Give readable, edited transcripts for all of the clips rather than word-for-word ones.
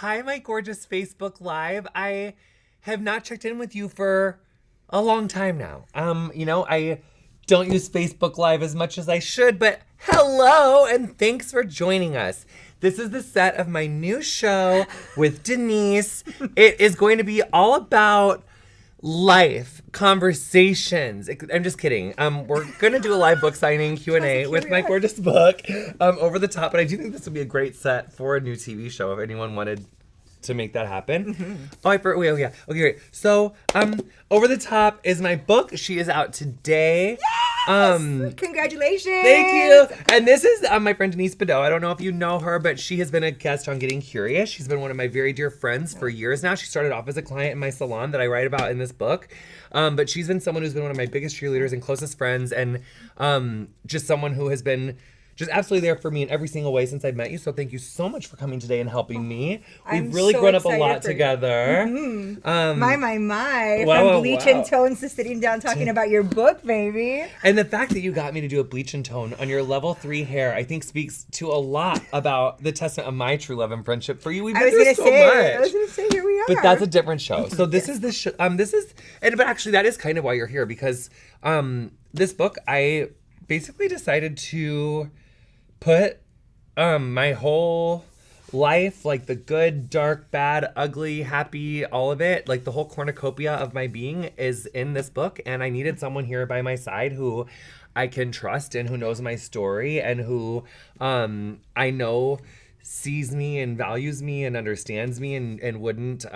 Hi, my gorgeous Facebook Live. I have not checked in with you for a long time now. I don't use Facebook Live as much as I should, but hello and thanks for joining us. This is the set of my new show with Denise. It is going to be all about life, conversations. I'm just kidding. We're going to do a live book signing Q&A with my gorgeous book, Over the Top. But I do think this would be a great set for a new TV show if anyone wanted to make that happen. Mm-hmm. Yeah. Okay, great. So, Over the Top is my book. She is out today. Yes! Congratulations. Thank you. And this is my friend Denise Bedeau. I don't know if you know her, but she has been a guest on Getting Curious. She's been one of my very dear friends for years now. She started off as a client in my salon that I write about in this book. But she's been someone who's been one of my biggest cheerleaders and closest friends, and just someone who has been just absolutely there for me in every single way since I've met you. So thank you so much for coming today and helping me. We've really grown up a lot together. Mm-hmm. My. From bleach and tones to sitting down talking about your book, baby. And the fact that you got me to do a bleach and tone on your level 3 hair, I think speaks to a lot about the testament of my true love and friendship for you. We've been through so much. I was going to say, here we are. But that's a different show. So this is the show. But actually that is kind of why you're here, because this book, I basically decided to put my whole life, like the good, dark, bad, ugly, happy, all of it, like the whole cornucopia of my being is in this book. And I needed someone here by my side who I can trust and who knows my story and who I know sees me and values me and understands me and wouldn't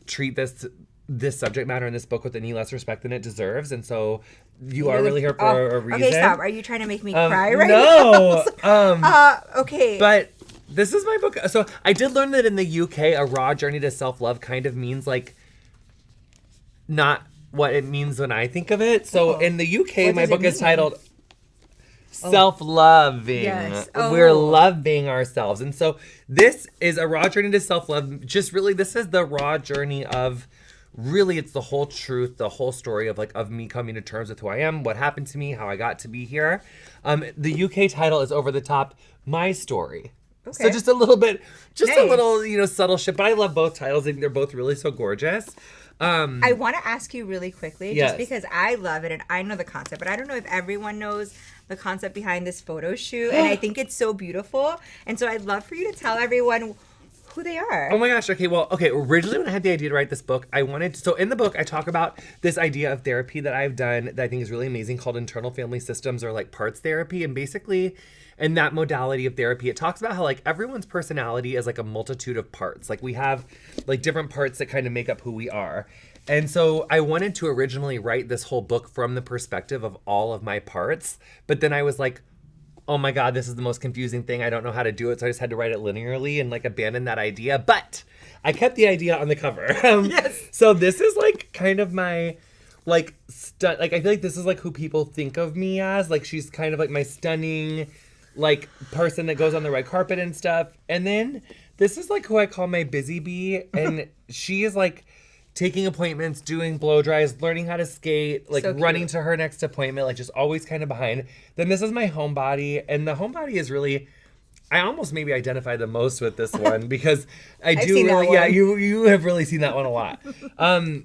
treat this subject matter in this book with any less respect than it deserves. And so you are really here for a reason. Okay, stop. Are you trying to make me cry right now? No. Okay. But this is my book. So I did learn that in the UK, a raw journey to self-love kind of means like not what it means when I think of it. So in the UK, my book is titled Self-Loving. Yes. We're loving ourselves. And so this is a raw journey to self-love. Just really, this is the raw journey of really, it's the whole truth, the whole story of me coming to terms with who I am, what happened to me, how I got to be here. The UK title is Over the Top, My Story. Okay. So just a little bit, a little, subtle shit. But I love both titles. I think they're both really so gorgeous. I want to ask you really quickly, yes, just because I love it and I know the concept, but I don't know if everyone knows the concept behind this photo shoot. And I think it's so beautiful. And so I'd love for you to tell everyone who they are. Oh my gosh. Okay. Well, originally when I had the idea to write this book, so in the book, I talk about this idea of therapy that I've done that I think is really amazing called internal family systems, or like parts therapy. And basically in that modality of therapy, it talks about how like everyone's personality is like a multitude of parts. Like we have like different parts that kind of make up who we are. And so I wanted to originally write this whole book from the perspective of all of my parts. But then I was like, oh my God, this is the most confusing thing. I don't know how to do it. So I just had to write it linearly and like abandon that idea. But I kept the idea on the cover. Yes. So this is like kind of my like, I feel like this is like who people think of me as. Like she's kind of like my stunning like person that goes on the red carpet and stuff. And then this is like who I call my busy bee. And she is like taking appointments, doing blow dries, learning how to skate, like running to her next appointment, like just always kind of behind. Then this is my homebody, and the homebody is really, I almost maybe identify the most with this one because I do really, yeah, you have really seen that one a lot.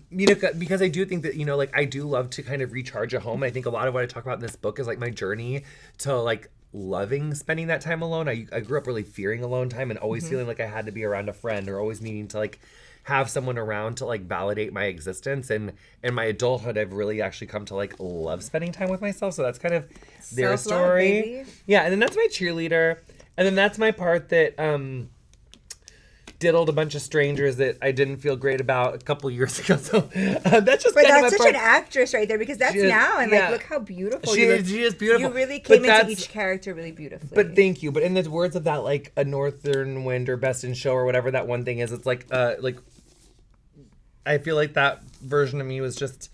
Because I do think that, like I do love to kind of recharge a home. I think a lot of what I talk about in this book is like my journey to like loving spending that time alone. I grew up really fearing alone time and always feeling like I had to be around a friend or always needing to like have someone around to like validate my existence. And in my adulthood, I've really actually come to like love spending time with myself. So that's kind of their story. Baby. Yeah. And then that's my cheerleader. And then that's my part that diddled a bunch of strangers that I didn't feel great about a couple years ago. So that's just kind of my such part. an actress right there, because that's now. And like, look how beautiful she is beautiful. You really came into each character really beautifully. But thank you. But in the words of that, like a Northern Wind or Best in Show or whatever that one thing is, it's like I feel like that version of me was just,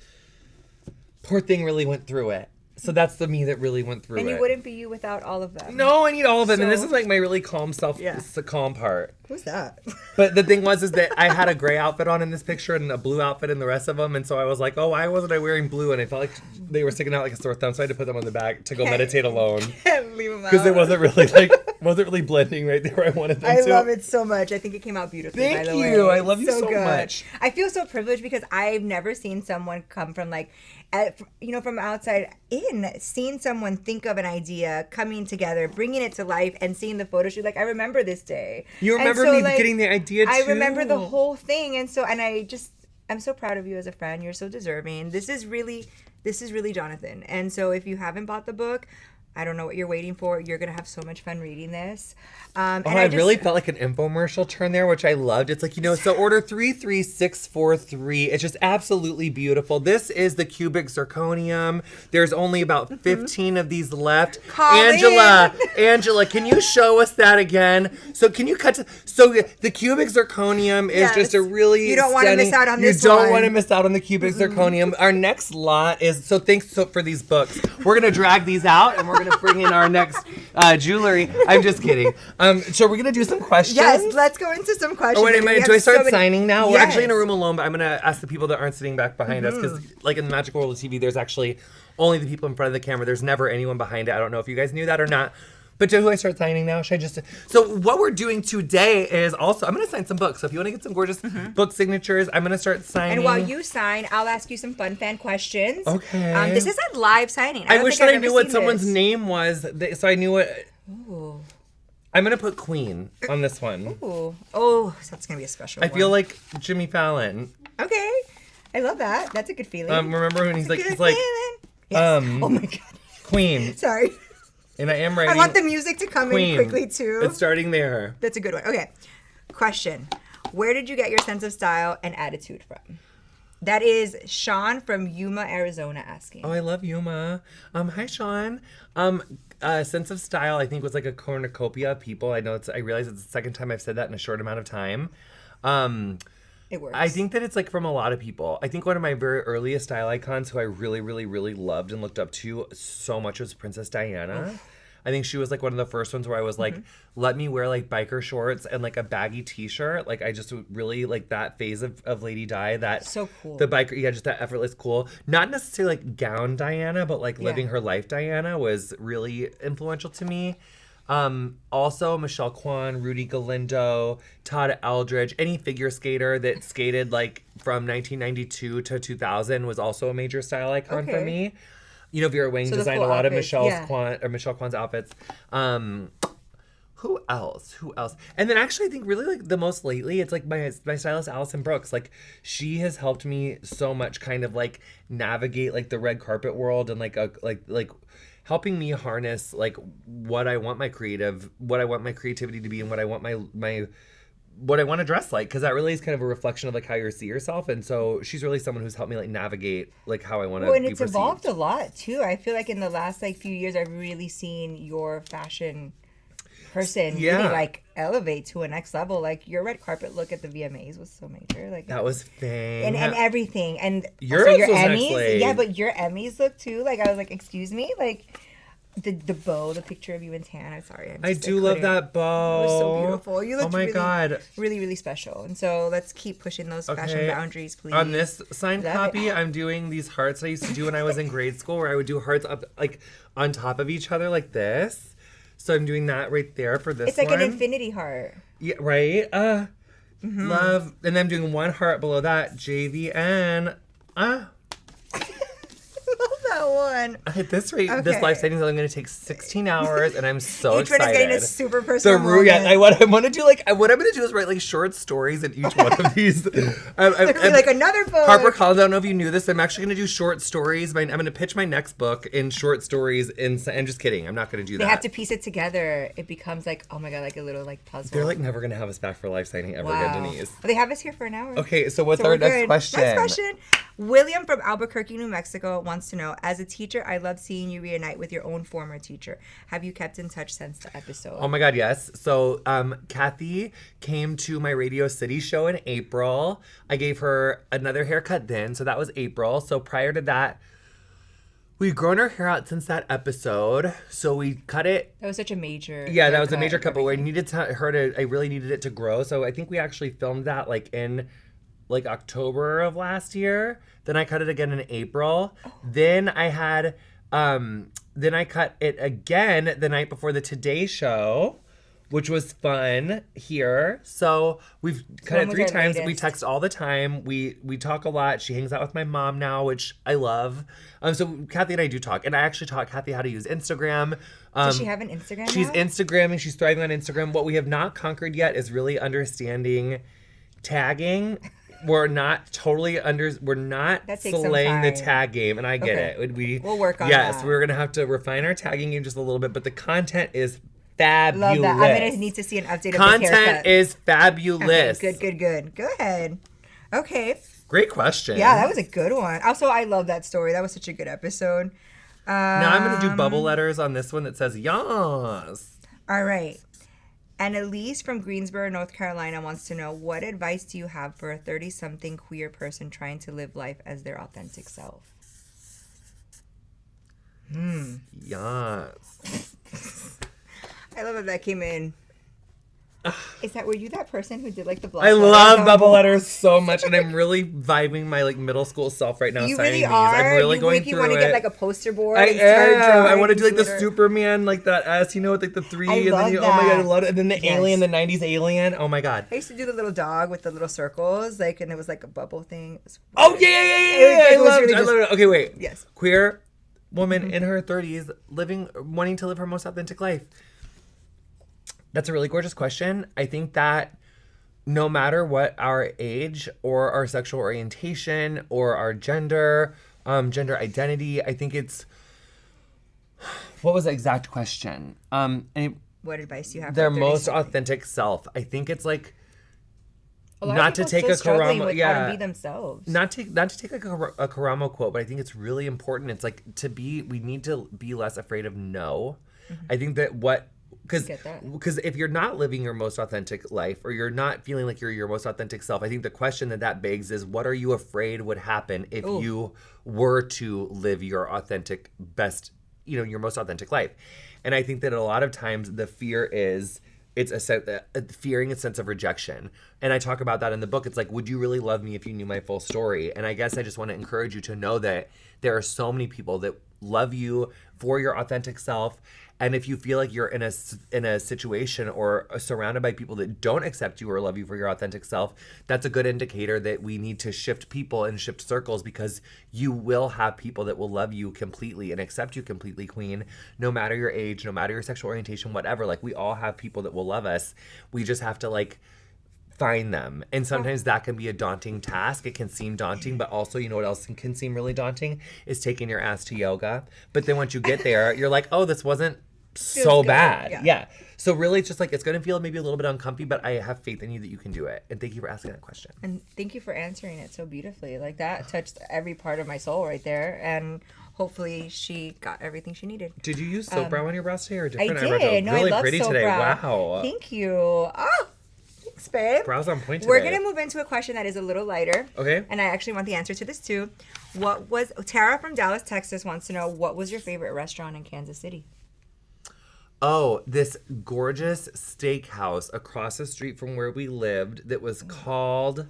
poor thing really went through it. So that's the me that really went through it. And you wouldn't be you without all of them. No, I need all of them. And this is like my really calm calm part. Who's that? But the thing is that I had a gray outfit on in this picture and a blue outfit in the rest of them. And so I was like, oh, why wasn't I wearing blue? And I felt like they were sticking out like a sore thumb. So I had to put them on the back to go meditate alone. Can't leave them out. Because it wasn't really like wasn't really blending right there where I wanted them I to. love it so much. I think it came out beautifully, Thank by the you. way. I love you so good. much. I feel so privileged because I've never seen someone come from from outside in, seeing someone think of an idea, coming together, bringing it to life, and seeing the photo shoot. Like, I remember this day. You remember me getting the idea, too. I remember the whole thing. And I'm so proud of you as a friend. You're so deserving. This is really Jonathan. And so if you haven't bought the book, I don't know what you're waiting for. You're going to have so much fun reading this. And I really felt like an infomercial turn there, which I loved. It's like, so order 33643. It's just absolutely beautiful. This is the cubic zirconium. There's only about 15 of these left. Angela, can you show us that again? So can you so the cubic zirconium is just a really You don't want to miss out on this You one. don't want to miss out on the cubic zirconium. Our next lot is, thanks for these books. We're going to drag these out and we're going to bring in our next jewelry. I'm just kidding. So we're going to do some questions. Yes, let's go into some questions. Oh, wait, do I start signing now? Yes. We're actually in a room alone, but I'm going to ask the people that aren't sitting back behind us, because like in the magical world of TV, there's actually only the people in front of the camera. There's never anyone behind it. I don't know if you guys knew that or not. But do I start signing now? Should I just... So what we're doing today is also... I'm going to sign some books. So if you want to get some gorgeous book signatures, I'm going to start signing. And while you sign, I'll ask you some fun fan questions. Okay. This is a live signing. I wish that I knew what someone's name was, so I knew what... Ooh. I'm going to put Queen on this one. Ooh. Oh, so that's going to be a special one. I feel like Jimmy Fallon. Okay. I love that. That's a good feeling. Remember when he's like... Yes. Oh my God. Queen. Sorry. And I am writing... I want the music to come Queen. in quickly, too. It's starting there. That's a good one. Okay. Question. Where did you get your sense of style and attitude from? That is Sean from Yuma, Arizona asking. Oh, I love Yuma. Hi, Sean. Sense of style, I think, was like a cornucopia of people. I realize it's the second time I've said that in a short amount of time. It works. I think that it's like from a lot of people. I think one of my very earliest style icons who I really, really, really loved and looked up to so much was Princess Diana. Oof. I think she was like one of the first ones where I was like, let me wear like biker shorts and like a baggy t-shirt. Like I just really like that phase of Lady Di. That so cool. The biker, just that effortless cool. Not necessarily like gown Diana, but like living her life Diana was really influential to me. Also Michelle Kwan, Rudy Galindo, Todd Eldridge, any figure skater that skated like from 1992 to 2000 was also a major style icon for me. Vera Wang designed a lot of Michelle Kwan's outfits. Who else? And then actually I think really like the most lately, it's like my stylist Allison Brooks. Like she has helped me so much kind of like navigate like the red carpet world and like helping me harness like what I want my creativity to be and what I want what I want to dress like, because that really is kind of a reflection of like how you see yourself. And so she's really someone who's helped me like navigate like how I want to be perceived. And it's evolved a lot too. I feel like in the last like few years I've really seen your fashion person really like elevate to a next level. Like your red carpet look at the VMAs was so major. Like that was fang. And everything. And your Emmys. Yeah, but your Emmys look too. Like I was like, excuse me? Like the bow, the picture of you in tan. I'm sorry. I do love that bow. It was so beautiful. You looked God. Really, really special. And so let's keep pushing those fashion boundaries, please. On this signed copy, I'm doing these hearts I used to do when I was in grade school, where I would do hearts up like on top of each other like this. So I'm doing that right there for this one. It's like an infinity heart. Yeah, right? Love. And then I'm doing one heart below that. JVN. That one. At this rate, this live signing is only going to take 16 hours, and I'm so excited. Each one is getting a super personal what I want to do, like, what I'm going to do is write like short stories in each one of these. Like another book. HarperCollins, I don't know if you knew this, I'm actually going to do short stories. I'm going to pitch my next book in short stories. I'm just kidding. I'm not going to do that. They have to piece it together. It becomes like, oh my God, like a little like puzzle. They're like never going to have us back for live signing ever again, Denise. Well, they have us here for an hour. Okay, so what's our next question? Next question. William from Albuquerque, New Mexico wants to know, as a teacher, I love seeing you reunite with your own former teacher. Have you kept in touch since the episode? Oh my God, yes. So Kathy came to my Radio City show in April. I gave her another haircut then, so that was April. So prior to that, we've grown her hair out since that episode. So we cut it. That was such a major. Yeah, that was a major cut, but I really needed it to grow. So I think we actually filmed that like in like October of last year. Then I cut it again in April. Oh. Then I cut it again the night before the Today Show. which was fun here. So we've kind of 3 times. We text all the time. We talk a lot. She hangs out with my mom now, which I love. So Kathy and I do talk, and I actually taught Kathy how to use Instagram. Does she have an Instagram? She's now? Instagramming. She's thriving on Instagram. What we have not conquered yet is really understanding tagging. We're not totally we're not slaying the tag game, and I get it. We'll work on that. Yes, we're gonna have to refine our tagging game just a little bit, but the content is fabulous. Love that. I'm gonna need to see an update. Content is fabulous. Okay, good. Go ahead. Okay. Great question. Yeah, that was a good one. Also, I love that story. That was such a good episode. Now I'm gonna do bubble letters on this one that says yas. All right. And Elise from Greensboro, North Carolina wants to know, what advice do you have for a 30-something queer person trying to live life as their authentic self? Yes. I love that came in. Were you that person who did like the block? I love bubble letters so much, and I'm really vibing my like middle school self right now. You signing really these. are. I'm really going through you want to get like a poster board. I and start am. I want to do like glitter. the Superman, like that S, with like the 3, I and love then oh my god, I that. love it. And then the alien, the '90s alien. Oh my god. I used to do the little dog with the little circles, like, and it was like a bubble thing. Oh yeah. I love it. Okay, wait. Yes. Queer woman in her 30s, wanting to live her most authentic life. That's a really gorgeous question. I think that no matter what our age or our sexual orientation or our gender identity, I think it's... What was the exact question? What advice do you have? Their most authentic self. I think it's like... Not to take a Karamo, how to be themselves. Not to take a Karamo quote, but I think it's really important. It's like we need to be less afraid of no. Mm-hmm. I think that because if you're not living your most authentic life, or you're not feeling like you're your most authentic self, I think the question that begs is, what are you afraid would happen if you were to live your authentic best, your most authentic life? And I think that a lot of times the fear is, fearing a sense of rejection. And I talk about that in the book. It's like, would you really love me if you knew my full story? And I guess I just want to encourage you to know that there are so many people that love you for your authentic self. And if you feel like you're in a situation or surrounded by people that don't accept you or love you for your authentic self, that's a good indicator that we need to shift people and shift circles, because you will have people that will love you completely and accept you completely, queen, no matter your age, no matter your sexual orientation, whatever. Like, we all have people that will love us. We just have to find them. And sometimes that can be a daunting task. It can seem daunting, but also, what else can seem really daunting is taking your ass to yoga. But then once you get there, you're like, oh, this wasn't so bad. Yeah. So really, it's just it's going to feel maybe a little bit uncomfy, but I have faith in you that you can do it. And thank you for asking that question. And thank you for answering it so beautifully. Like, that touched every part of my soul right there. And hopefully she got everything she needed. Did you use soap brow on your brows today, or different? I did. Really I love pretty soap today. brow. Wow. Thank you. Oh, thanks, babe. Brows on point today. We're going to move into a question that is a little lighter. Okay. And I actually want the answer to this too. Tara from Dallas, Texas wants to know, what was your favorite restaurant in Kansas City? Oh, this gorgeous steakhouse across the street from where we lived that was called...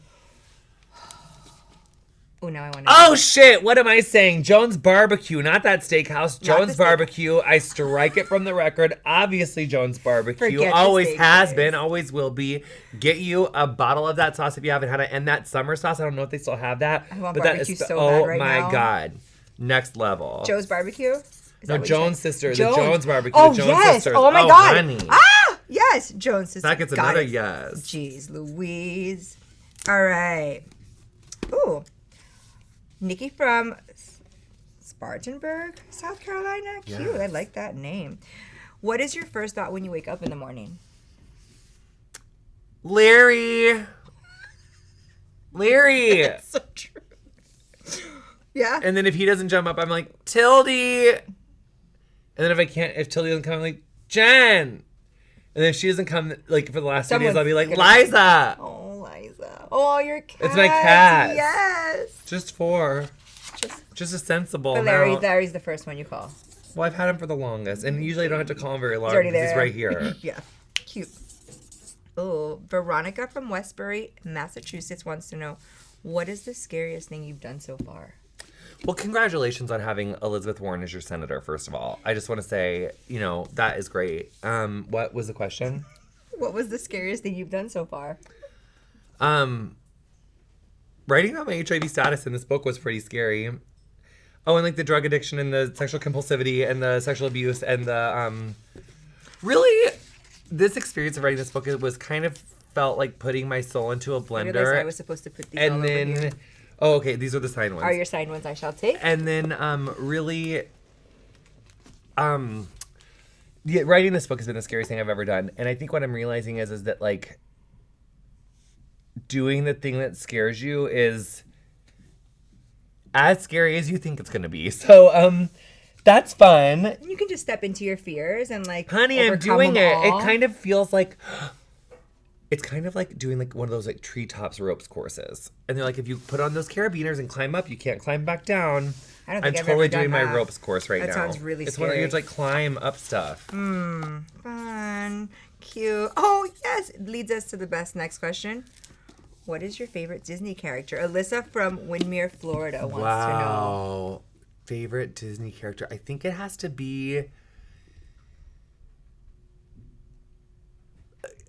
Oh, now I want to... Oh, shit! What am I saying? Jones Barbecue, not that steakhouse. Jones Barbecue. I strike it from the record. Obviously, Jones Barbecue. Always has been, always will be. Get you a bottle of that sauce if you haven't had it. And that summer sauce, I don't know if they still have that. I want barbecue so bad right now. Oh, my God. Next level. Joe's Barbecue? No, Jones Sister. The Jones Barbecue. Oh, the Jones yes. Sisters. Oh, my God. Honey. Ah, yes. Jones Sister. That gets another yes. Jeez Louise. All right. Ooh. Nikki from Spartanburg, South Carolina. Cute. Yes. I like that name. What is your first thought when you wake up in the morning? Larry. That's so true. Yeah. And then if he doesn't jump up, I'm like, Tildy. And then if Tildy doesn't come, I'm like, Jen. And then if she doesn't come, for the last 2 days, I'll be like, Liza. Oh, Liza. Oh, your cat. It's my cat. Yes. Just 4. Just a sensible amount. Larry's the first one you call. Well, I've had him for the longest. And usually I don't have to call him very long because he's right here. Yeah. Cute. Oh, Veronica from Westbury, Massachusetts wants to know, what is the scariest thing you've done so far? Well, congratulations on having Elizabeth Warren as your senator, first of all. I just want to say, that is great. What was the question? What was the scariest thing you've done so far? Writing about my HIV status in this book was pretty scary. Oh, and like the drug addiction and the sexual compulsivity and the sexual abuse and the really, this experience of writing this book, it was kind of felt like putting my soul into a blender. I realized I was supposed to put these all over here. Oh, okay, these are the signed ones. Are your signed ones I shall take. And then really, yeah, writing this book has been the scariest thing I've ever done. And I think what I'm realizing is that like doing the thing that scares you is as scary as you think it's gonna be. So that's fun. You can just step into your fears and like, honey, I'm doing it. It kind of feels like it's kind of like doing like one of those like treetops ropes courses. And they're like, if you put on those carabiners and climb up, you can't climb back down. I don't think I'm totally doing my ropes course right now. That sounds really it's scary. One, you have to like climb up stuff. Fun, cute. Oh yes, it leads us to the best next question. What is your favorite Disney character? Alyssa from Windmere, Florida wants to know. Favorite Disney character? I think it has to be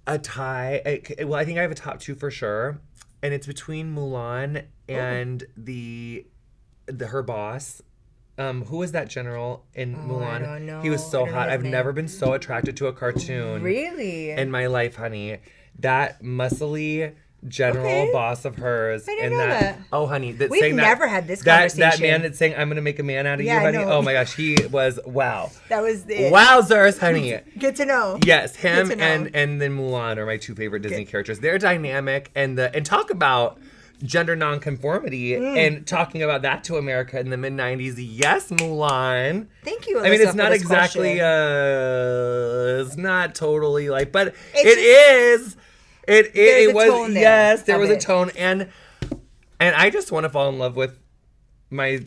a tie. Well, I think I have a top two for sure. And it's between Mulan and her boss. Who was that general in Mulan? I don't know. He was so hot. I've never been so attracted to a cartoon. Really? In my life, honey. That muscly general boss of hers. I didn't know that. Oh, honey. We've never had this conversation. That man that's saying, I'm going to make a man out of you, honey. Oh, my gosh. He was, wow. That was it. Wowzers, honey. Good to know. Yes, him and then Mulan are my two favorite Disney characters. They're dynamic and talk about gender nonconformity and talking about that to America in the mid-90s. Yes, Mulan. Thank you, Alyssa, I mean, it's not exactly, it's not totally like, but it is. It was, yes, there was a tone. And I just want to fall in love with my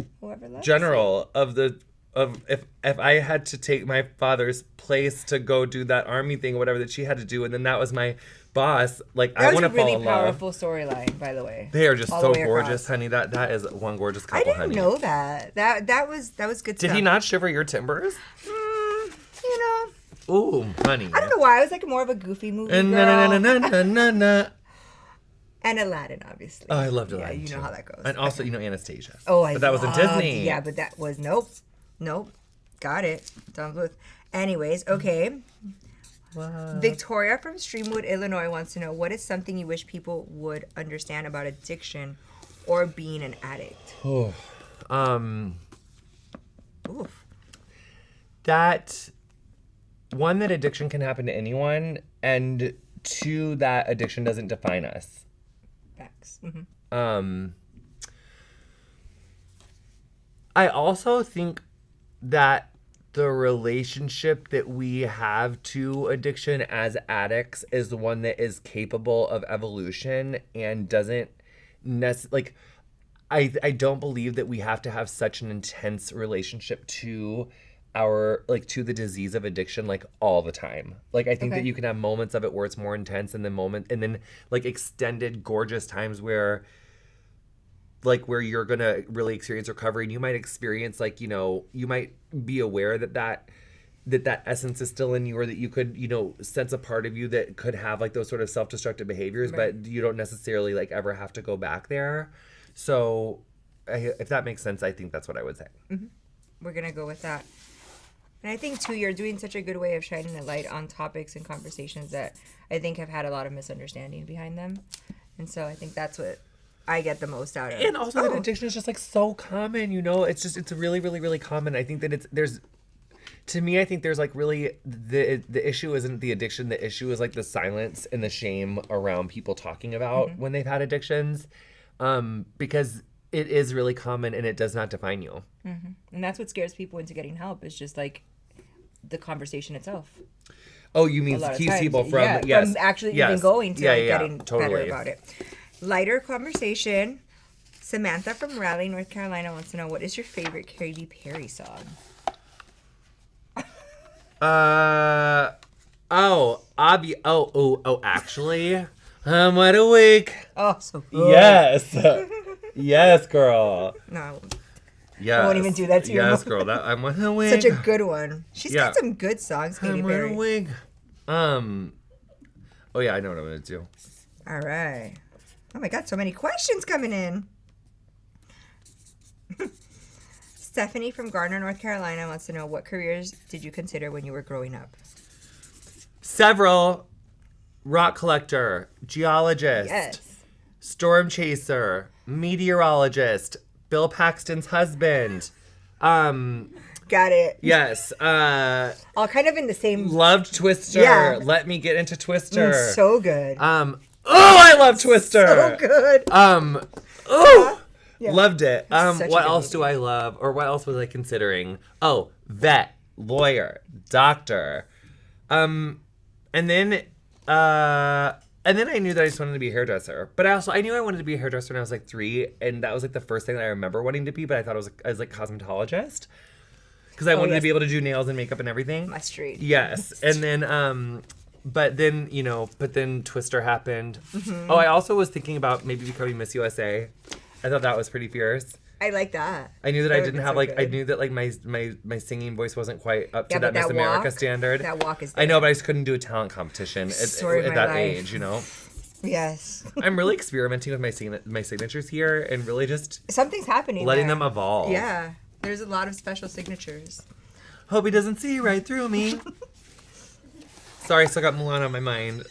general of if I had to take my father's place to go do that army thing or whatever that she had to do, and then that was my boss, like I want to fall in love. That was a really powerful storyline, by the way. They are just so gorgeous, honey. That is one gorgeous couple, honey. I didn't know that. That was good stuff. Did he not shiver your timbers? You know. Ooh, honey. I don't know why. I was like more of a goofy movie girl. Na. And Aladdin, obviously. Oh, I loved Aladdin. Yeah, you know how that goes. And also, Anastasia. Oh, but that wasn't Disney. Yeah, but that was nope. Got it. Done with. Anyways, okay. Wow. Victoria from Streamwood, Illinois wants to know, what is something you wish people would understand about addiction or being an addict? Oh, Oof. That one, that addiction can happen to anyone, and two, that addiction doesn't define us. Facts. Mm-hmm. I also think that the relationship that we have to addiction as addicts is the one that is capable of evolution and doesn't necessarily, like, I don't believe that we have to have such an intense relationship to to the disease of addiction, like, all the time. Like, I think that you can have moments of it where it's more intense, and then like extended gorgeous times where you're gonna really experience recovery, and you might experience, like, you might be aware that essence is still in you, or that you could, sense a part of you that could have like those sort of self-destructive behaviors, but you don't necessarily like ever have to go back there. So if that makes sense, I think that's what I would say. Mm-hmm. We're gonna go with that. And I think too, you're doing such a good way of shining a light on topics and conversations that I think have had a lot of misunderstanding behind them. And so I think that's what I get the most out of. And also that addiction is just like so common, it's really, really, really common. I think that I think there's like really the issue isn't the addiction. The issue is like the silence and the shame around people talking about when they've had addictions, because it is really common and it does not define you. Mm-hmm. And that's what scares people into getting help, is just like the conversation itself. Oh, you mean keeps people from actually even going to getting totally better about it. Lighter conversation. Samantha from Raleigh, North Carolina wants to know, what is your favorite Katy Perry song? Actually, I'm wide awake. Oh, so good. Yes. Yes, girl. No. Yes. I won't even do that to you. Yes, girl. That I'm wide awake. Such a good one. She's got some good songs, Katy Perry. I'm wide awake. Oh, yeah, I know what I'm going to do. All right. Oh my God, so many questions coming in. Stephanie from Garner, North Carolina wants to know, what careers did you consider when you were growing up? Several. Rock collector, geologist, Yes. storm chaser, meteorologist, Bill Paxton's husband. Got it. Yes. All kind of in the same. Loved Twister. Yeah. Let me get into Twister. So good. Oh, I love Twister. So good. Oh, Yeah. loved it. Such a What good else do I love? Or what else was I considering? Oh, vet, lawyer, doctor. And then I knew that I just wanted to be a hairdresser. But I knew I wanted to be a hairdresser when I was like 3, and that was like the first thing that I remember wanting to be. But I thought I was like cosmetologist because I wanted to be able to do nails and makeup and everything. My street. Yes, and then but then Twister happened. Mm-hmm. Oh, I also was thinking about maybe becoming Miss USA. I thought that was pretty fierce. I like that. I knew that I didn't have so I good. knew that like my singing voice wasn't quite up to Yeah, that but Miss that America walk- standard. that walk is there. I know, but I just couldn't do a talent competition Story of at my that life. age, you know. Yes. I'm really experimenting with my signatures here and really just Something's happening. letting there. them evolve. Yeah. There's a lot of special signatures. Hope he doesn't see right through me. Sorry, I still got Mulan on my mind.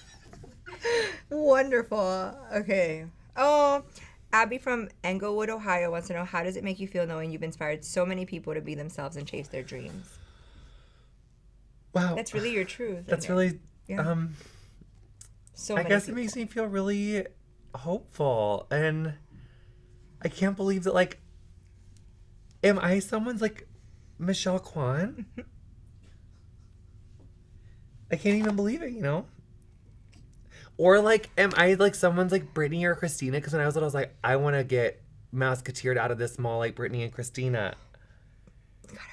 Wonderful. Okay. Oh, Abby from Englewood, Ohio wants to know, how does it make you feel knowing you've inspired so many people to be themselves and chase their dreams? Wow. That's really your truth. That's isn't it? really Yeah. I guess it makes me feel really hopeful, and I can't believe that, like, am I someone's, like, Michelle Kwan? I can't even believe it, you know? Or, like, am I, like, someone's, like, Britney or Christina? Because when I was little, I was like, I want to get Mouseketeered out of this mall like Britney and Christina.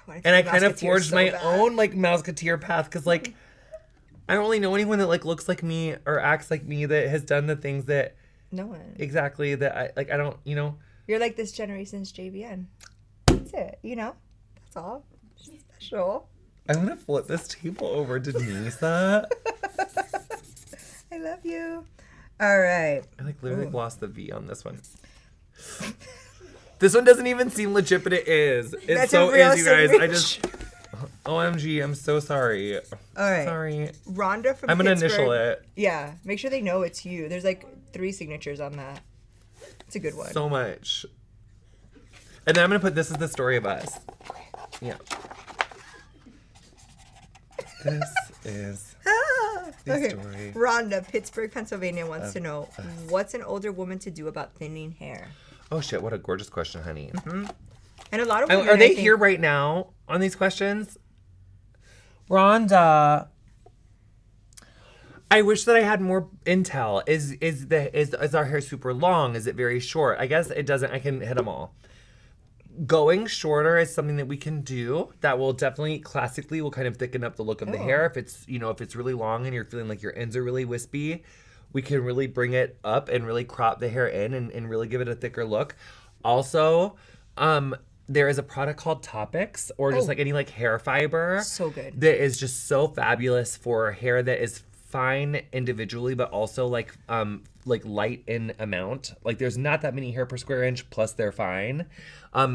God, And I kind of forged my own, like, Mouseketeer path, because, like, I don't really know anyone that, like, looks like me or acts like me that has done the things that... No one. Exactly, that I don't, you know... You're like this generation's JVN. That's it, you know? That's all. She's special. I'm gonna flip this table over to Nisa. I love you. All right. I like literally lost the V on this one. This one doesn't even seem legit, but it is. It That's so a real is, you guys. signature. OMG, I'm so sorry. All right. Sorry. Rhonda from I'm gonna Pittsburgh. initial it. Yeah. Make sure they know it's you. There's like 3 signatures on that. It's a good one. So much. And then I'm gonna put this is the story of us. Yeah. This is the Okay. story. Rhonda, Pittsburgh, Pennsylvania wants to know, what's an older woman to do about thinning hair? Oh shit, what a gorgeous question, honey. And a lot of women, Are they I think- here right now on these questions? Rhonda. I wish that I had more intel. Is our hair super long? Is it very short? I guess it doesn't. I can hit them all. Going shorter is something that we can do that will definitely classically will kind of thicken up the look of the hair. If it's, you know, if it's really long and you're feeling like your ends are really wispy, we can really bring it up and really crop the hair in and really give it a thicker look. Also, there is a product called Topics, or just like any like hair fiber. So good. That is just so fabulous for hair that is fine individually, but also like light in amount. Like there's not that many hair per square inch, plus they're fine.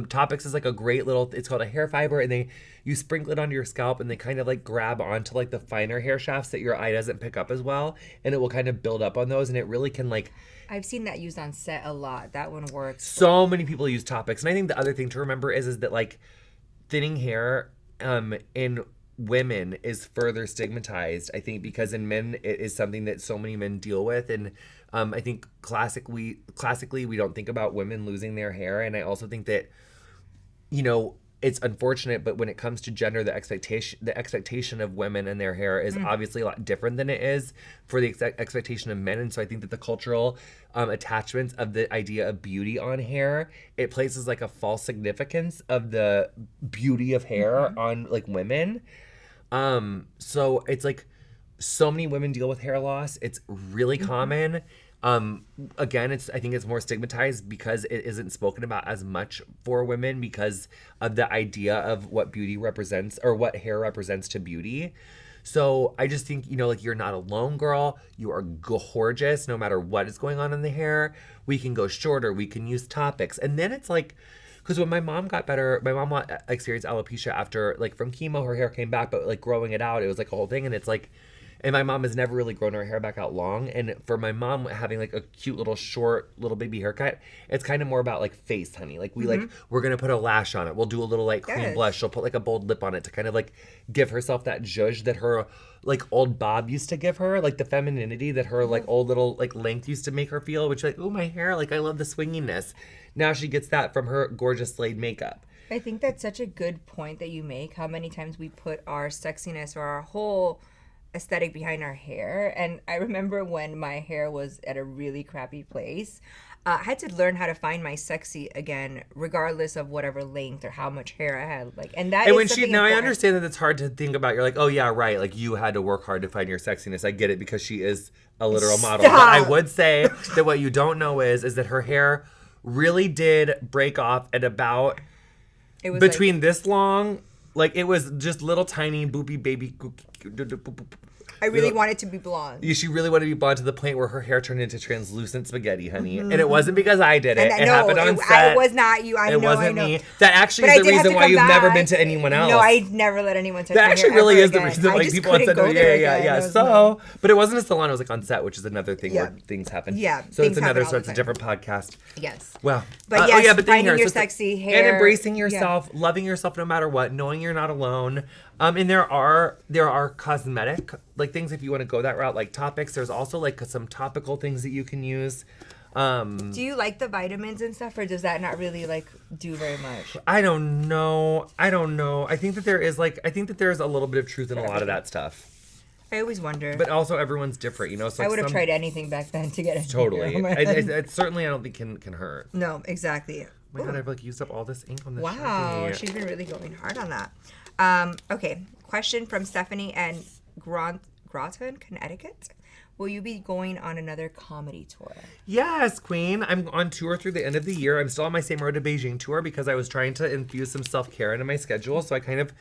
Topics is like a great little, it's called a hair fiber, and you sprinkle it onto your scalp and they kind of like grab onto like the finer hair shafts that your eye doesn't pick up as well, and it will kind of build up on those, and it really can like... I've seen that used on set a lot. That one works. So many people use Topics, and I think the other thing to remember is that like thinning hair in women is further stigmatized, I think, because in men it is something that so many men deal with, and I think classically we don't think about women losing their hair, and I also think that, you know, it's unfortunate, but when it comes to gender, the expectation of women and their hair is obviously a lot different than it is for the expectation of men. And so I think that the cultural attachments of the idea of beauty on hair, it places like a false significance of the beauty of hair on like women. So it's like so many women deal with hair loss. It's really common. Again, I think it's more stigmatized because it isn't spoken about as much for women because of the idea of what beauty represents or what hair represents to beauty. So I just think, like you're not alone, girl. You are gorgeous no matter what is going on in the hair. We can go shorter. We can use topics. And then it's like, because when my mom got better, my mom experienced alopecia after, like, from chemo, her hair came back, but, like, growing it out, it was, like, a whole thing. And it's, like, and my mom has never really grown her hair back out long. And for my mom having, like, a cute little short little baby haircut, it's kind of more about, like, face, honey. Like, we're going to put a lash on it. We'll do a little, like, cream blush. She'll put, like, a bold lip on it to kind of, like, give herself that zhuzh that her, like, old bob used to give her. Like, the femininity that her, like, old little, like, length used to make her feel. Which, like, oh, my hair. Like, I love the swinginess. Now she gets that from her gorgeous Slade makeup. I think that's such a good point that you make. How many times we put our sexiness or our whole aesthetic behind our hair. And I remember when my hair was at a really crappy place, I had to learn how to find my sexy again, regardless of whatever length or how much hair I had. Like, and that. And when she now, I understand that it's hard to think about. You're like, oh yeah, right. Like you had to work hard to find your sexiness. I get it because she is a literal model. But I would say that what you don't know is that her hair really did break off at about between this long, like it was just little tiny boopy baby. I really wanted to be blonde. She really wanted to be blonde to the point where her hair turned into translucent spaghetti, honey. And it wasn't because I did it. It happened on set. It was not you. It wasn't me. That actually is the reason why you've never been to anyone else. No, I never let anyone touch my hair. That actually really is the reason that like people on set. Yeah. So, but it wasn't a salon. It was like on set, which is another thing where things happen. Yeah. So it's another. So it's a different podcast. Yes. Well, but yes, but finding your sexy hair and embracing yourself, loving yourself no matter what, knowing you're not alone. And there are cosmetic like things if you want to go that route, like topics. There's also like some topical things that you can use. Do you like the vitamins and stuff, or does that not really like do very much? I don't know. I think that there is a little bit of truth in a lot of that stuff. I always wonder. But also everyone's different, you know. So I would have tried anything back then to get it. Totally. It certainly I don't think can hurt. No, exactly. Oh my God, I've like used up all this ink on this. Wow, she's been really going hard on that. Okay, question from Stephanie and Groton, Connecticut. Will you be going on another comedy tour? Yes, Queen. I'm on tour through the end of the year. I'm still on my Same Road to Beijing tour because I was trying to infuse some self-care into my schedule. So I kind of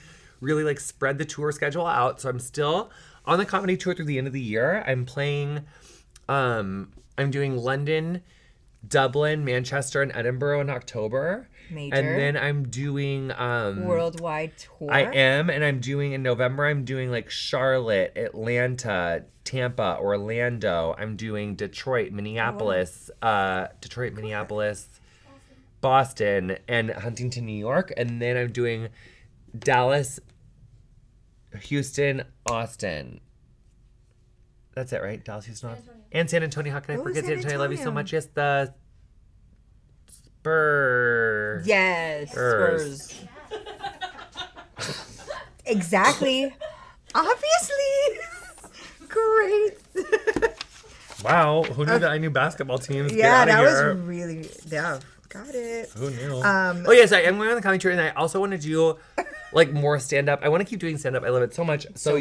really like spread the tour schedule out. So I'm still on the comedy tour through the end of the year. I'm playing, I'm doing London, Dublin, Manchester, and Edinburgh in October. Major. And then I'm doing worldwide tour. I am, and I'm doing in November. I'm doing like Charlotte, Atlanta, Tampa, Orlando. I'm doing Detroit, Minneapolis, Boston, and Huntington, New York. And then I'm doing Dallas, Houston, Austin. That's it, right? Dallas, Houston, Austin. And San Antonio. How can I forget San Antonio? I love you so much. Yes, the Spurs. Yes, Spurs. Exactly. Obviously. Great. Wow. Who knew that I knew basketball teams? Yeah, that was really, yeah. Got it. Who knew? Oh, yes, I'm going on the comedy tour, and I also want to do like more stand-up. I want to keep doing stand-up. I love it so much. So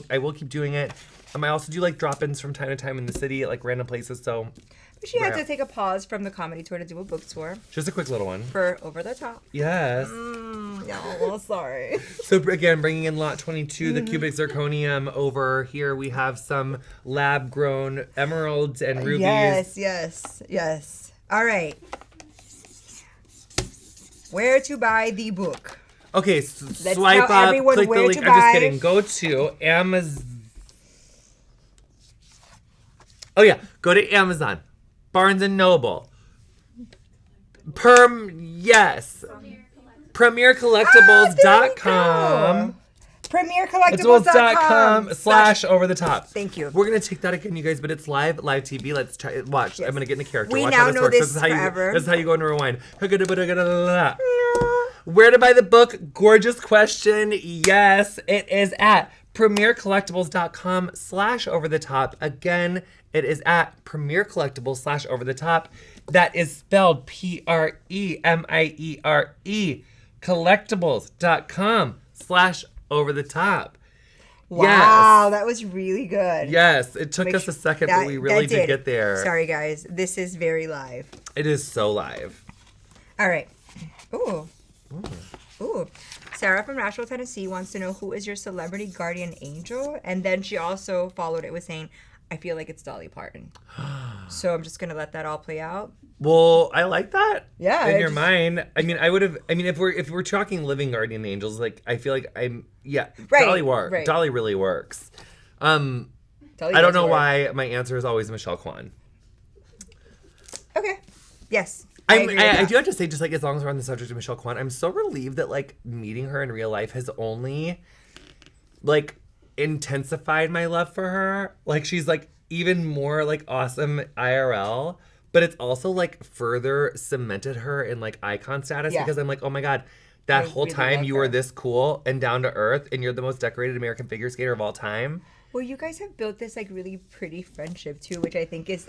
I will keep doing it. I also do like drop-ins from time to time in the city at like random places. So she had to take a pause from the comedy tour to do a book tour. Just a quick little one. For Over the Top. Yes. Yeah, well, sorry. So again, bringing in lot 22, the cubic zirconium. Over here we have some lab-grown emeralds and rubies. Yes. All right. Where to buy the book? Okay, swipe up, click the link. I'm just kidding. Go to Amazon. Oh yeah, go to Amazon, Barnes and Noble, PremierCollectibles.com. PremierCollectibles.com/overthetop. Thank you. We're gonna take that again, you guys, but it's live TV. Let's try. Watch. Yes. I'm gonna get in a character. We Watch now how this know works. this forever. This is how you go into rewind. Where to buy the book? Gorgeous question. Yes, it is at PremierCollectibles.com/overthetop. Again, it is at PremierCollectibles/overthetop. That is spelled PREMIERE. Collectibles.com/overthetop. Wow, that was really good. Yes, it took us a second, but we really did get there. Sorry, guys. This is very live. It is so live. All right. Ooh. Ooh. Sarah from Nashville, Tennessee wants to know who is your celebrity guardian angel? And then she also followed it with saying, I feel like it's Dolly Parton. So I'm just going to let that all play out. Well, I like that. Yeah, In I your just- mind. I mean, if we're talking living guardian angels, like I feel like Right, Dolly right. Dolly really works. Dolly I don't does know work. why my answer is always Michelle Kwan. Okay. Yes. I agree with I that. do have to say, just like as long as we're on the subject of Michelle Kwan, I'm so relieved that like meeting her in real life has only like intensified my love for her. Like she's like even more like awesome IRL, but it's also like further cemented her in like icon status Yeah. because I'm like, oh my God, that I whole really time love you her. were this cool and down to earth and you're the most decorated American figure skater of all time. Well, you guys have built this like really pretty friendship too, which I think is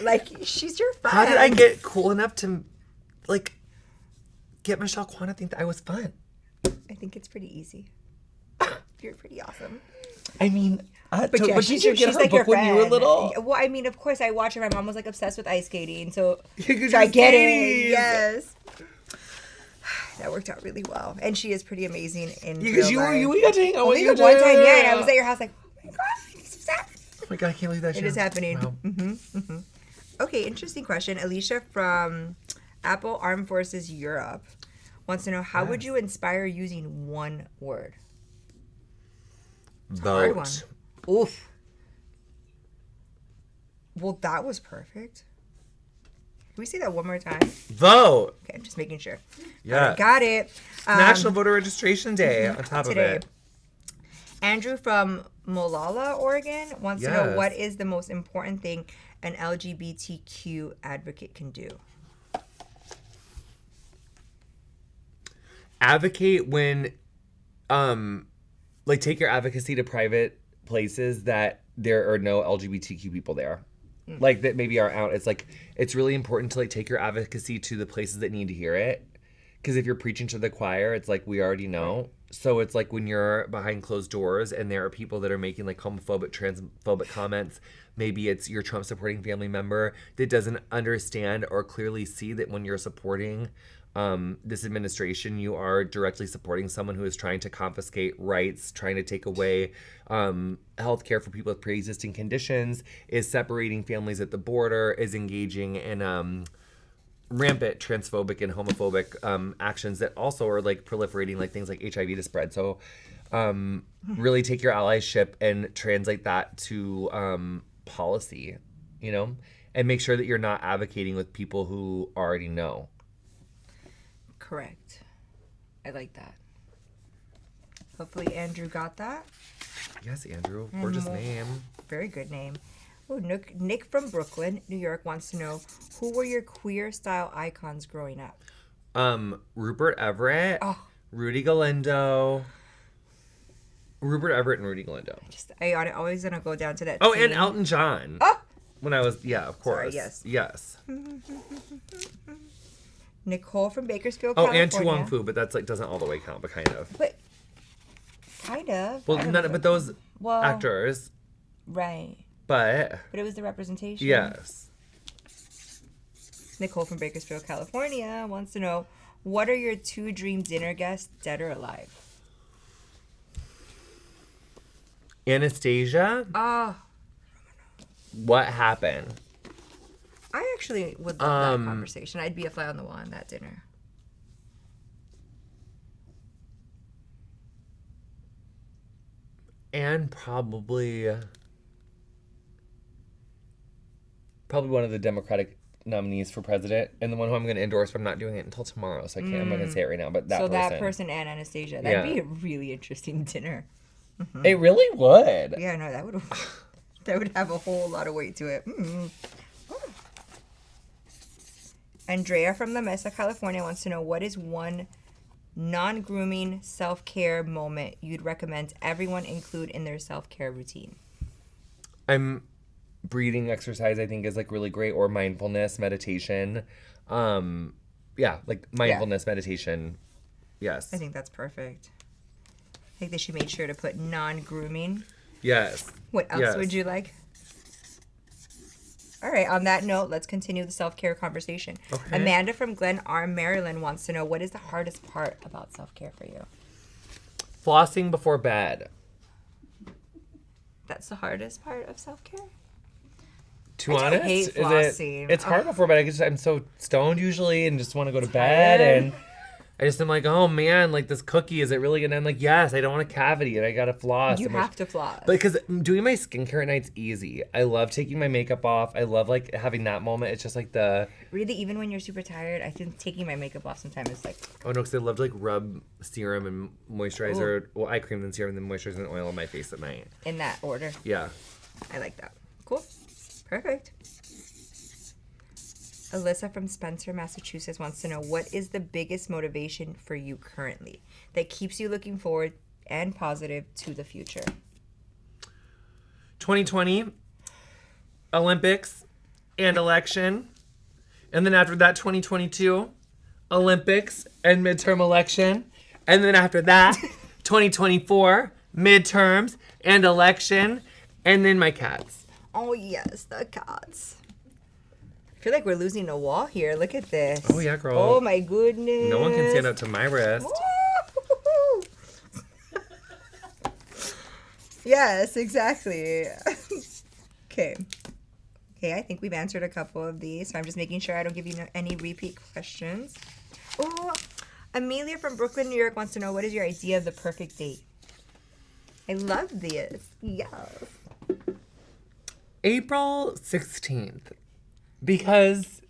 like she's your friend. How did I get cool enough to like get Michelle Kwan to think that I was fun? I think it's pretty easy. You're pretty awesome. I mean, But yeah, did you get her book when you were little? Well, I mean, of course, I watched her. My mom was like obsessed with ice skating, so, could so I just get skate. it. Yes, that worked out really well, and she is pretty amazing in Because real life. you got to hang out with Only your the one time, dad. yeah, and I was at your house like, oh my god, this is happening. Oh my God, I can't believe that It shit. is happening. Wow. Okay, interesting question. Alicia from Apple Armed Forces Europe wants to know how would you inspire using one word? Hard one. Vote. Oof. Well, that was perfect. Can we say that one more time? Vote. Okay, I'm just making sure. Yeah. Alright, got it. National Voter Registration Day on top today. of it. Andrew from Molalla, Oregon wants to know Yes. what is the most important thing an LGBTQ advocate can do. Advocate when, like take your advocacy to private places that there are no LGBTQ people there. Like that maybe are out. It's like, it's really important to like take your advocacy to the places that need to hear it. Because if you're preaching to the choir, it's like we already know. So it's like when you're behind closed doors and there are people that are making like homophobic, transphobic comments, maybe it's your Trump supporting family member that doesn't understand or clearly see that when you're supporting this administration, you are directly supporting someone who is trying to confiscate rights, trying to take away health care for people with pre-existing conditions, is separating families at the border, is engaging in rampant transphobic and homophobic actions that also are like proliferating like things like HIV to spread. So really take your allyship and translate that to policy, you know, and make sure that you're not advocating with people who already know. Correct. I like that. Hopefully Andrew got that. Yes, Andrew. Gorgeous name. Very good name. Oh, Nick from Brooklyn, New York wants to know who were your queer style icons growing up? Rupert Everett, Oh. Rudy Galindo. Rupert Everett and Rudy Galindo. I always gonna go down to that. Oh, and scene. Elton John. Oh, When I was, yeah, of Sorry, course. yes. Yes. Nicole from Bakersfield, Oh, California. and Tu Wong Fu, but that's like doesn't all the way count, but kind of. But kind of. Well, I don't none, know. but those Well, actors. Right. But But it was the representation. yes, Nicole from Bakersfield, California wants to know what are your 2 dream dinner guests, dead or alive? Anastasia. What happened? I actually would love that conversation. I'd be a fly on the wall on that dinner. And probably one of the Democratic nominees for president, and the one who I'm going to endorse, but I'm not doing it until tomorrow, so I can't. I'm not going to say it right now. But that So person. that person and Anastasia. That'd be a really interesting dinner. It really would. Yeah, no, that would have a whole lot of weight to it. Andrea from La Mesa, California wants to know what is one non-grooming self-care moment you'd recommend everyone include in their self-care routine? Breathing exercise, I think, is like really great, or mindfulness meditation. Like mindfulness meditation. Yes. I think that's perfect. I think that she made sure to put non-grooming. Yes. What else Yes. would you like? All right. On that note, let's continue the self-care conversation. Okay. Amanda from Glen Arm, Maryland wants to know, what is the hardest part about self-care for you? Flossing before bed. That's the hardest part of self-care? To honest, hate flossing. It's hard before bed. I'm so stoned usually and just want to go to bed, and I just am like, oh man, like this cookie, is it really gonna? I'm like, yes, I don't want a cavity, and I gotta floss. You have to floss. But because doing my skincare at night's easy. I love taking my makeup off. I love like having that moment. It's just like the Really, even when you're super tired, I think taking my makeup off sometimes is like... oh no, because I love to like rub serum and moisturizer, well, eye cream and serum, and then moisturizer and oil on my face at night. In that order. Yeah. I like that. Cool. Perfect. Alyssa from Spencer, Massachusetts wants to know, what is the biggest motivation for you currently that keeps you looking forward and positive to the future? 2020, Olympics and election. And then after that, 2022, Olympics and midterm election. And then after that, 2024, midterms and election. And then my cats. Oh, yes, the cats. I feel like we're losing a wall here. Look at this. Oh, yeah, girl. Oh, my goodness. No one can stand up to my wrist. Woo! Yes, exactly. Okay. Okay, I think we've answered a couple of these, so I'm just making sure I don't give you any repeat questions. Oh, Amelia from Brooklyn, New York wants to know, what is your idea of the perfect date? I love this. Yes. April 16th. Because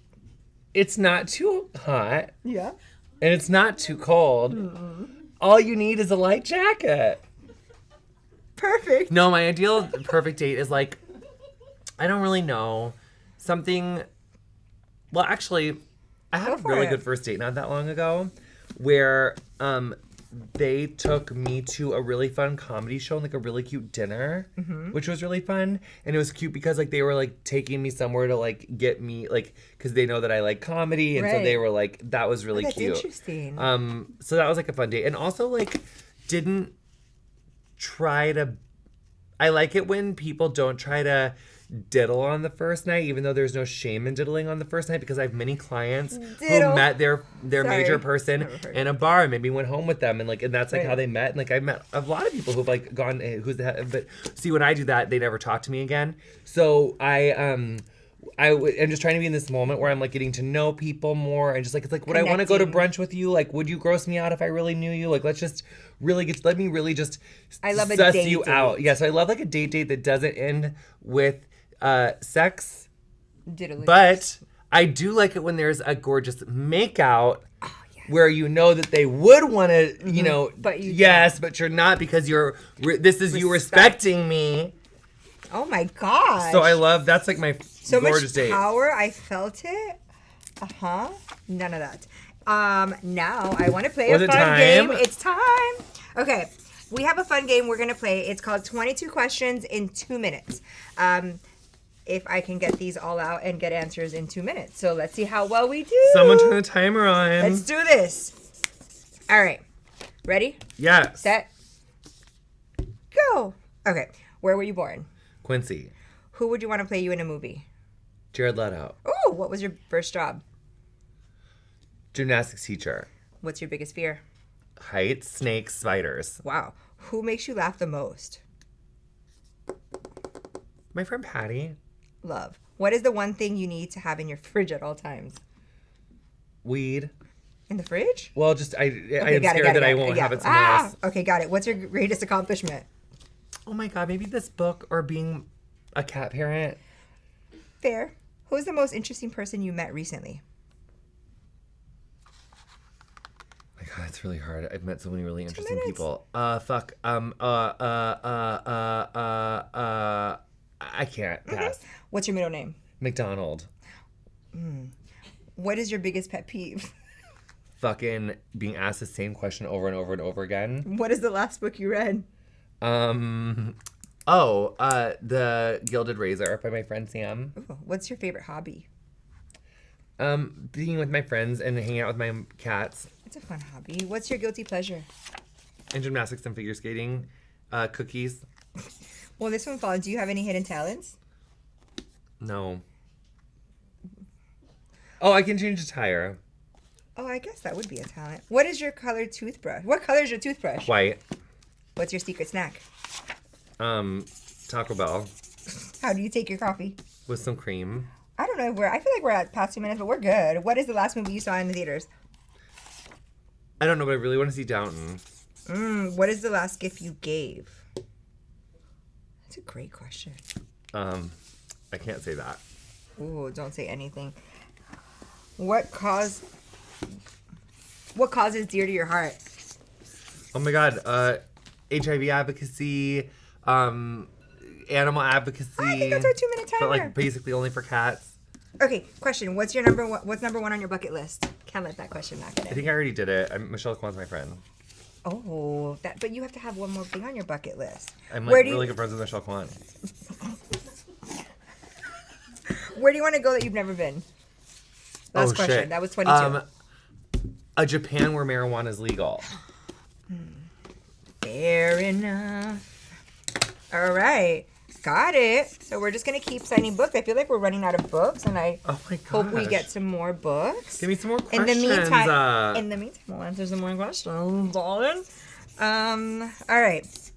it's not too hot. Yeah. And it's not too cold. All you need is a light jacket. Perfect. No, my ideal perfect date is like, I don't really know. Something, well, actually, I had a really good first date not that long ago where they took me to a really fun comedy show and like a really cute dinner, which was really fun. And it was cute because like they were like taking me somewhere to like get me like, because they know that I like comedy. And so they were like, that was really cute. That's interesting. So that was like a fun date. And also like didn't try to, I like it when people don't try to diddle on the first night, even though there's no shame in diddling on the first night, because I have many clients who met their major person in a bar and maybe went home with them, and like, and that's like how they met. And like I met a lot of people who've like gone, but see, when I do that, they never talk to me again. So I'm just trying to be in this moment where I'm like getting to know people more, and just like, it's like, would I want to go to brunch with you? Like, would you gross me out if I really knew you? Like, let's just really let me really just I love suss you out. Yeah, so I love like a date that doesn't end with sex. Diddling. But I do like it when there's a gorgeous makeout where you know that they would want to, you know, but you but you're not, because this is you respecting me. Oh my gosh. So I love, that's like my so gorgeous much date. Power, I felt it. None of that. Now I want to play a fun game. It's time. Okay. We have a fun game we're going to play. It's called 22 questions in 2 minutes. If I can get these all out and get answers in 2 minutes. So let's see how well we do. Someone turn the timer on. Let's do this. All right. Ready? Yes. Set. Go. Okay. Where were you born? Quincy. Who would you want to play you in a movie? Jared Leto. Oh, what was your first job? Gymnastics teacher. What's your biggest fear? Heights, snakes, spiders. Wow. Who makes you laugh the most? My friend Patty. Love. What is the one thing you need to have in your fridge at all times? Weed. In the fridge? Well, just I'm scared that I won't have it somewhere else. Okay, got it. What's your greatest accomplishment? Oh my God, maybe this book or being a cat parent. Fair. Who's the most interesting person you met recently? My God, it's really hard. I've met so many really interesting people. I can't pass. What's your middle name? McDonald. What is your biggest pet peeve? Fucking being asked the same question over and over and over again. What is the last book you read? The Gilded Razor by my friend Sam. Ooh, what's your favorite hobby? Being with my friends and hanging out with my cats. It's a fun hobby. What's your guilty pleasure? And gymnastics and figure skating. Cookies. Well, this one falls. Do you have any hidden talents? No. Oh, I can change the tire. Oh, I guess that would be a talent. What is your color toothbrush? What color is your toothbrush? White. What's your secret snack? Taco Bell How do you take your coffee? with some cream. I don't know if I feel like we're at past 2 minutes, but we're good. What is the last movie you saw in the theaters? I don't know, but I really want to see Downton. What is the last gift you gave? That's a great question. I can't say that. Ooh, don't say anything. What cause is dear to your heart? Oh my God. HIV advocacy, animal advocacy. I think that's our 2-minute timer. But like basically only for cats. Okay, question. What's number one on your bucket list? Can't let that question knock it I in. think I already did it. Michelle Kwan's my friend. Oh, but you have to have one more thing on your bucket list. I'm like really good friends with Michelle Kwan. Where do you want to go that you've never been? Last question. Shit. That was 22. A Japan where marijuana is legal. Fair enough. All right. Got it. So we're just going to keep signing books. I feel like we're running out of books, and I hope we get some more books. Give me some more questions. In the meantime, we'll answer some more questions, darling. All right.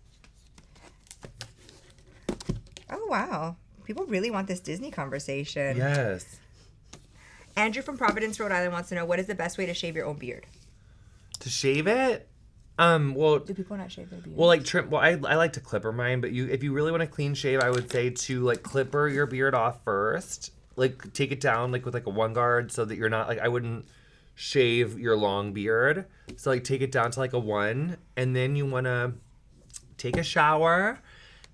Oh, wow. People really want this Disney conversation. Yes. Andrew from Providence, Rhode Island wants to know, what is the best way to shave your own beard? To shave it? Well, do people not shave their beard? Well, like trim. Well, I like to clipper mine, but if you really want a clean shave, I would say to like clipper your beard off first. Like take it down like with like a 1 guard so that you're not like I wouldn't shave your long beard. So like take it down to like a 1, and then you want to take a shower,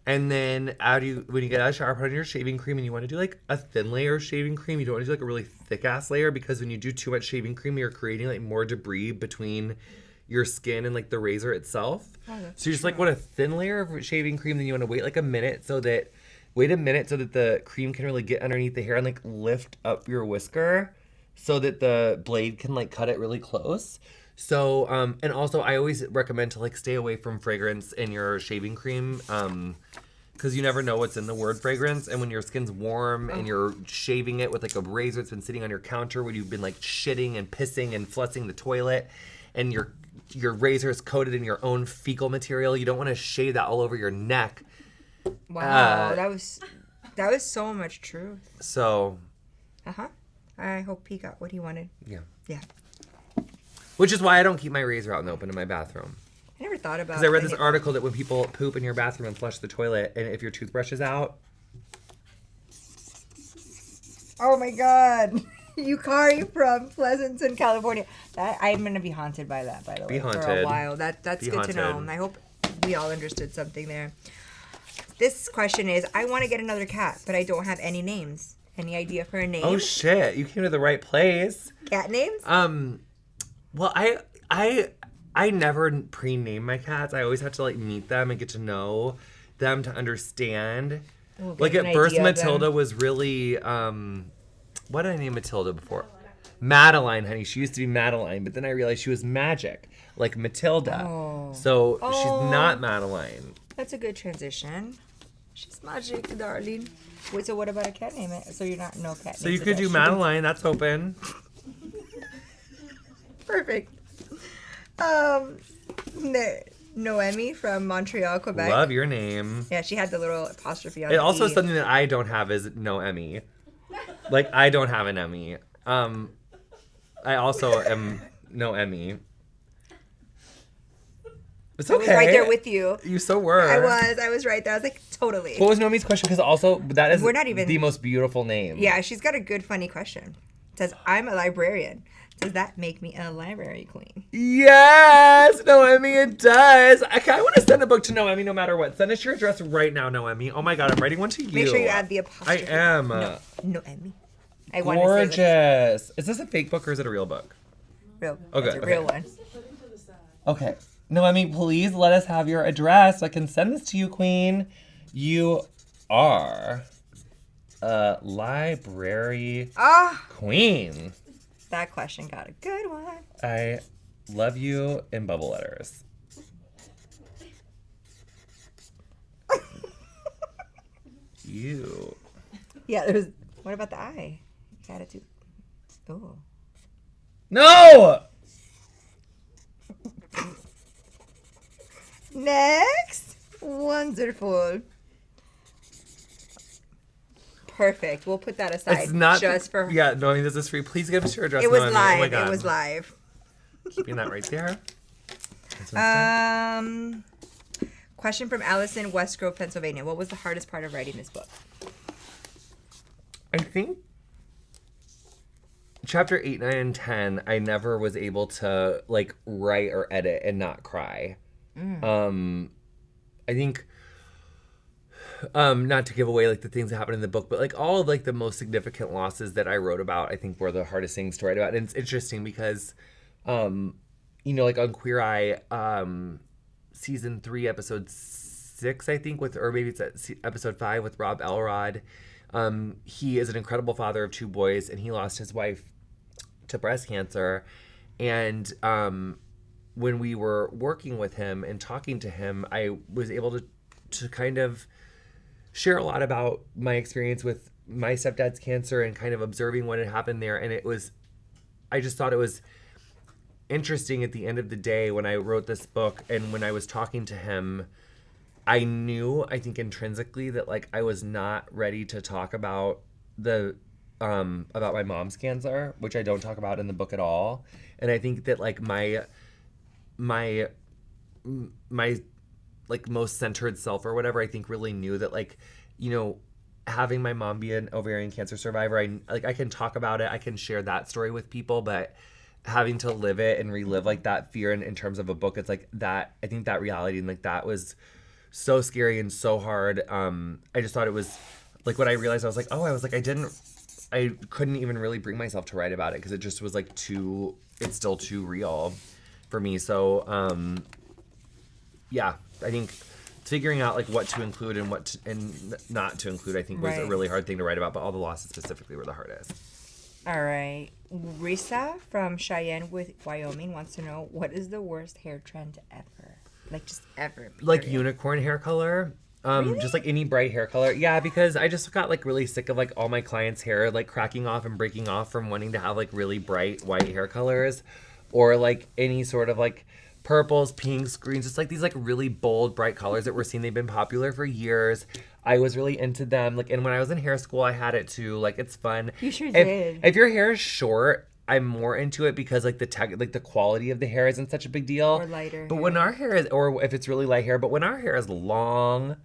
and then when you get out of the shower, put on your shaving cream, and you want to do like a thin layer of shaving cream. You don't want to do like a really thick ass layer because when you do too much shaving cream, you're creating like more debris between your skin and like the razor itself. So you just like want a thin layer of shaving cream, then you want to wait a minute so that the cream can really get underneath the hair and like lift up your whisker so that the blade can like cut it really close. So and also I always recommend to like stay away from fragrance in your shaving cream because you never know what's in the word fragrance, and when your skin's warm and you're shaving it with like a razor that's been sitting on your counter when you've been like shitting and pissing and flushing the toilet, and your razor is coated in your own fecal material. You don't want to shave that all over your neck. Wow, that was so much truth. So. I hope he got what he wanted. Yeah. Yeah. Which is why I don't keep my razor out in the open in my bathroom. I never thought about. Because I read this article that when people poop in your bathroom and flush the toilet, and if your toothbrush is out. Oh my God. Yukari from Pleasanton, California. I'm gonna be haunted by that, by the way, haunted. for a while. That's good haunted. to know. I hope we all understood something there. This question is: I want to get another cat, but I don't have any names. Any idea for a name? Oh shit! You came to the right place. Cat names? Well, I never pre-name my cats. I always have to like meet them and get to know them to understand. Like at first, Matilda was really what did I name Matilda before? Madeline, honey. She used to be Madeline, but then I realized she was magic, like Matilda. So she's not Madeline. That's a good transition. She's magic, darling. Wait, so what about a cat name? So you're not no cat name. So you could do Madeline. That's open. Perfect. Noemi from Montreal, Quebec. Love your name. Yeah, she had the little apostrophe on it. the Also, E. something that I don't have is Noemi. Like, I don't have an Emmy. I also am Noemi. It's okay. I was right there with you. You so were. I was right there. I was like, totally. What was Noemi's question? Because also, that is We're not even... the most beautiful name. Yeah, she's got a good, funny question. It says, I'm a librarian. Does that make me a library queen? Yes, Noemi, it does. I want to send a book to Noemi no matter what. Send us your address right now, Noemi. Oh my God, I'm writing one to you. Make sure you add the apostrophe. I am. Noemi. Gorgeous. Is this a fake book or is it a real book? Real. Okay. It's a real one. Okay. Noemi, please let us have your address so I can send this to you, Queen. You are a library queen. That question got a good one. I love you in bubble letters. You. Yeah, there's... What about the eye? Attitude. Oh. No! Next. Wonderful. Perfect. We'll put that aside. It's not just for. Yeah, knowing this is free. Please give us your address. It was Melanie. live. Oh my God. It was live. Keeping that right there. This one's done. Question from Allison, West Grove, Pennsylvania. What was the hardest part of writing this book? I think chapter 8, 9, and 10, I never was able to like write or edit and not cry. I think not to give away like the things that happen in the book, but like all of like the most significant losses that I wrote about, I think were the hardest things to write about. And it's interesting because you know, like on Queer Eye, season 3, episode 6, I think, or maybe it's at episode 5 with Rob Elrod. He is an incredible father of 2 boys, and he lost his wife to breast cancer. And when we were working with him and talking to him, I was able to kind of share a lot about my experience with my stepdad's cancer and kind of observing what had happened there. And I just thought it was interesting at the end of the day when I wrote this book and when I was talking to him, I knew, I think intrinsically, that like I was not ready to talk about about my mom's cancer, which I don't talk about in the book at all. And I think that like my like most centered self or whatever, I think really knew that like, you know, having my mom be an ovarian cancer survivor, I can talk about it, I can share that story with people, but having to live it and relive like that fear in terms of a book, it's like that, I think that reality and like that was so scary and so hard. I just thought it was like, when I realized, I was like, I couldn't even really bring myself to write about it because it just was like it's still too real for me. So yeah, I think figuring out like what to include and and not to include, I think was a really hard thing to write about, but all the losses specifically were the hardest. All right. Risa from Cheyenne, Wyoming wants to know, what is the worst hair trend ever? Like just ever. Period. Like unicorn hair color. Really? Just like any bright hair color. Yeah, because I just got like really sick of like all my clients' hair like cracking off and breaking off from wanting to have like really bright white hair colors, or like any sort of like purples, pinks, greens, just like these like really bold, bright colors that we're seeing. They've been popular for years. I was really into them. Like, and when I was in hair school, I had it too. Like, it's fun. You sure did. If your hair is short, I'm more into it because like the quality of the hair isn't such a big deal. Or lighter. But when our hair is, or if it's really light hair, but when our hair is long,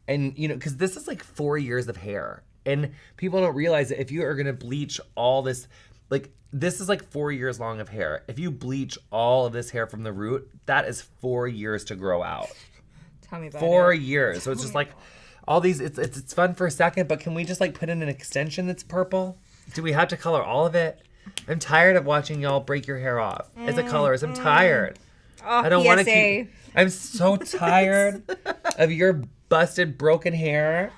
and you know, because this is like 4 years of hair, and people don't realize that if you are gonna bleach all this, like this is like 4 years long of hair. If you bleach all of this hair from the root, that is 4 years to grow out. Tell me about 4 it. years. So it's just like all these. It's fun for a second, but can we just like put in an extension that's purple? Do we have to color all of it? I'm tired of watching y'all break your hair off as a colorist. I'm tired. Oh, I don't want to PSA. keep. I'm so tired of your busted, broken hair.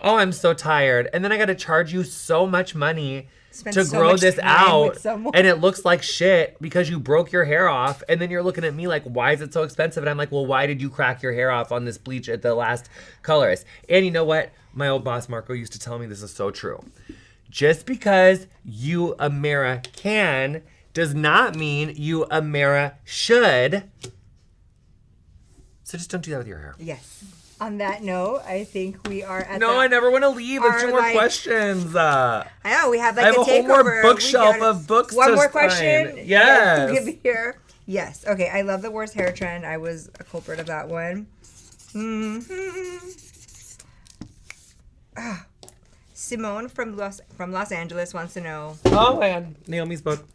Oh, I'm so tired. And then I got to charge you so much money Spend to so grow much this time out, with someone. and it looks like shit because you broke your hair off. And then you're looking at me like, why is it so expensive? And I'm like, well, why did you crack your hair off on this bleach at the last colorist? And you know what? My old boss Marco used to tell me this is so true. Just because you American does not mean you Amera should. So just don't do that with your hair. Yes. On that note, I think we are at No, I never want to leave with 2 more questions. I know, we have like I have a whole takeover. more bookshelf of books One to more sign. question? Yes. You can be here. Yes. Okay, I love the worst hair trend. I was a culprit of that one. Simone from Los Angeles wants to know. Oh man, Naomi's book.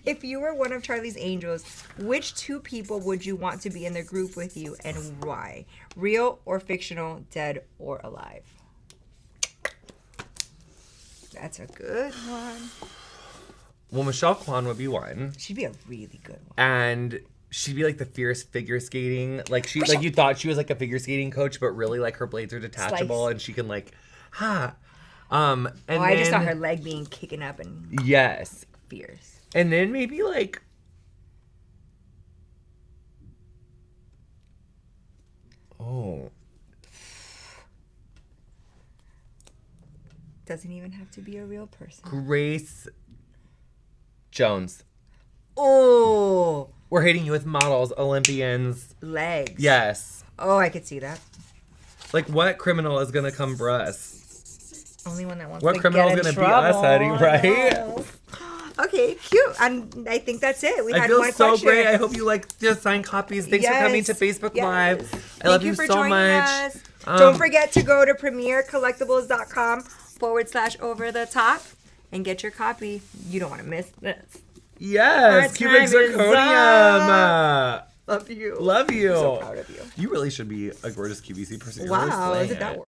If you were one of Charlie's Angels, which 2 people would you want to be in the group with you and why? Real or fictional, dead or alive? That's a good one. Well, Michelle Kwan would be one. She'd be a really good one. And she'd be like the fierce figure skating. Like you thought she was like a figure skating coach, but really like her blades are detachable and she can like, And I just saw her leg being kicking up and yes. fierce. And then maybe like, Doesn't even have to be a real person. Grace Jones. Oh. We're hating you with models, Olympians. Legs. Yes. Oh, I could see that. Like, what criminal is going to come for us? Only one that wants What to criminal get is in going to be us, honey, trouble. right? No. Okay, cute. And I think that's it. We I had feel one so question. great. I hope you like the signed copies. Thanks for coming to Facebook Live. I love you for so joining much. us. Don't forget to go to premiercollectibles.com/over-the-top and get your copy. You don't want to miss this. Yes, Our cubic time is zirconium. Love you. Love you. I'm so proud of you. You really should be a gorgeous QVC person. You're Wow, really look slaying at that it. work.